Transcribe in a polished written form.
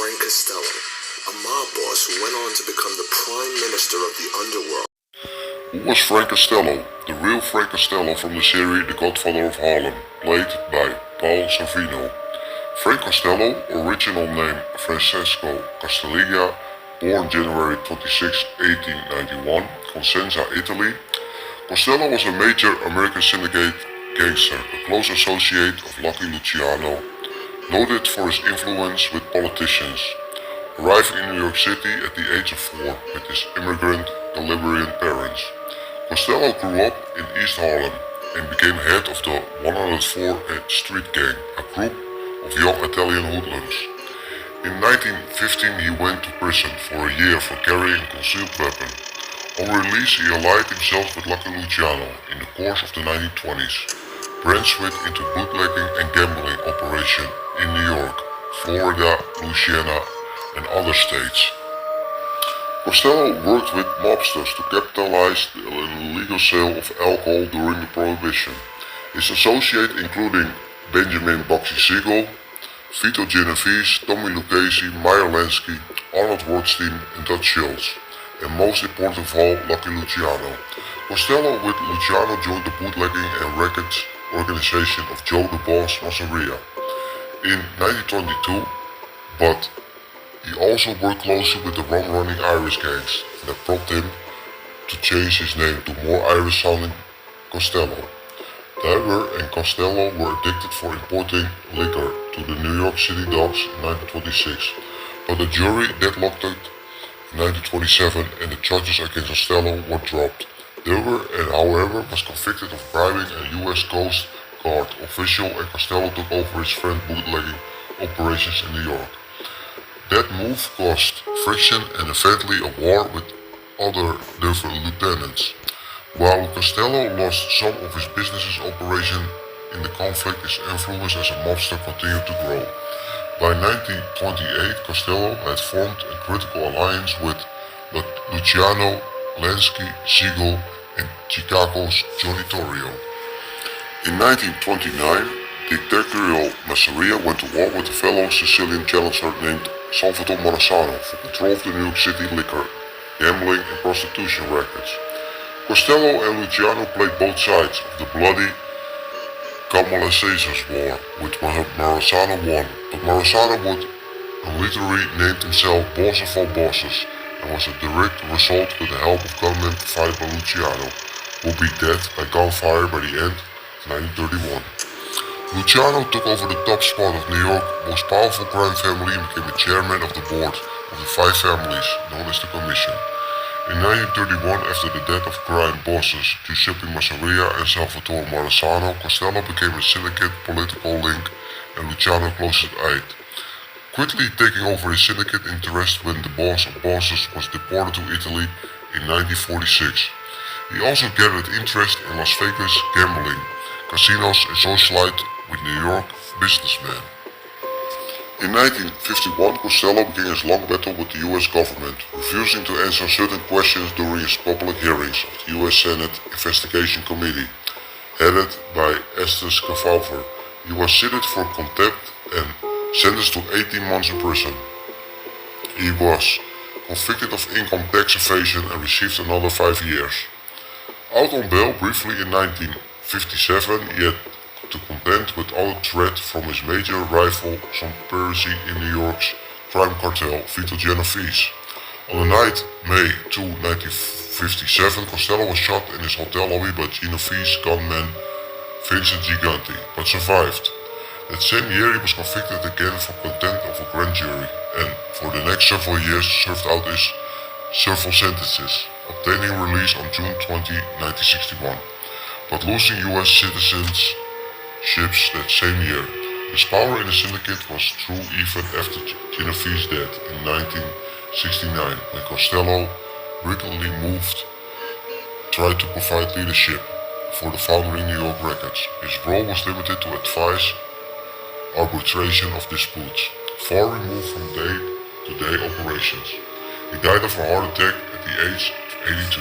Frank Costello, a mob boss who went on to become the prime minister of the underworld. Who was Frank Costello? The real Frank Costello from the series The Godfather of Harlem, played by Paul Sorvino. Frank Costello, original name Francesco Castiglia, born January 26, 1891, Cosenza, Italy. Costello was a major American syndicate gangster, a close associate of Lucky Luciano, noted for his influence with politicians. Arrived in New York City at the age of 4 with his immigrant Liberian parents. Costello grew up in East Harlem and became head of the 104 Street Gang, a group of young Italian hoodlums. In 1915 he went to prison for a year for carrying a concealed weapon. On release he allied himself with Lucky Luciano in the course of the 1920s, branched into bootlegging and gambling operation in New York, Florida, Louisiana and other states. Costello worked with mobsters to capitalize the illegal sale of alcohol during the Prohibition. His associates including Benjamin Bugsy Siegel, Vito Genovese, Tommy Lucchese, Meyer Lansky, Arnold Rothstein and Dutch Schultz, and most important of all, Lucky Luciano. Costello with Luciano joined the bootlegging and records organization of Joe the Boss Masseria in 1922, but he also worked closely with the rum-running Irish gangs that prompted him to change his name to more Irish-sounding Costello. Dario and Costello were addicted for importing liquor to the New York City docks in 1926, but the jury deadlocked it in 1927 and the charges against Costello were dropped. Dario, however, was convicted of bribing a U.S. Coast Guard official and Costello took over his friend bootlegging operations in New York. That move caused friction and eventually a war with other different lieutenants. While Costello lost some of his business's operation in the conflict, his influence as a mobster continued to grow. By 1928, Costello had formed a critical alliance with Luciano, Lansky, Siegel, and Chicago's Johnny Torrio. In 1929, dictatorial Masseria went to war with a fellow Sicilian challenger named Salvatore Morazzano for control of the New York City liquor, gambling and prostitution rackets. Costello and Luciano played both sides of the bloody Caesar's War, which Morazzano won, but Morazzano would literally named himself boss of all bosses and was a direct result with the help of gunmen provided by Luciano, who would be dead by gunfire by the end of 1931. Luciano took over the top spot of New York's most powerful crime family and became the chairman of the board of the 5 families, known as the Commission. In 1931, after the death of crime bosses Giuseppe Masseria and Salvatore Morazzano, Costello became a syndicate political link and Luciano closest aide, quickly taking over his syndicate interest when the boss of bosses was deported to Italy in 1946. He also gathered interest in Las Vegas gambling, casinos and socialite with New York businessmen. In 1951, Costello began his long battle with the US government, refusing to answer certain questions during his public hearings of the US Senate Investigation Committee, headed by Estes Kefauver. He was cited for contempt and sentenced to 18 months in prison. He was convicted of income tax evasion and received another 5 years. Out on bail briefly in 1957, he had to contend with other threat from his major rival, some piracy in New York's crime cartel, Vito Genovese. On the night, May 2, 1957, Costello was shot in his hotel lobby by Genovese gunman Vincent Gigante, but survived. That same year he was convicted again for contempt of a grand jury, and for the next several years served out his several sentences, obtaining release on June 20, 1961, but losing US citizenships that same year. His power in the syndicate was true even after Genovese's death in 1969, when Costello frequently tried to provide leadership for the foundering New York Records. His role was limited to advise arbitration of disputes, far removed from day-to-day operations. He died of a heart attack at the age of 82.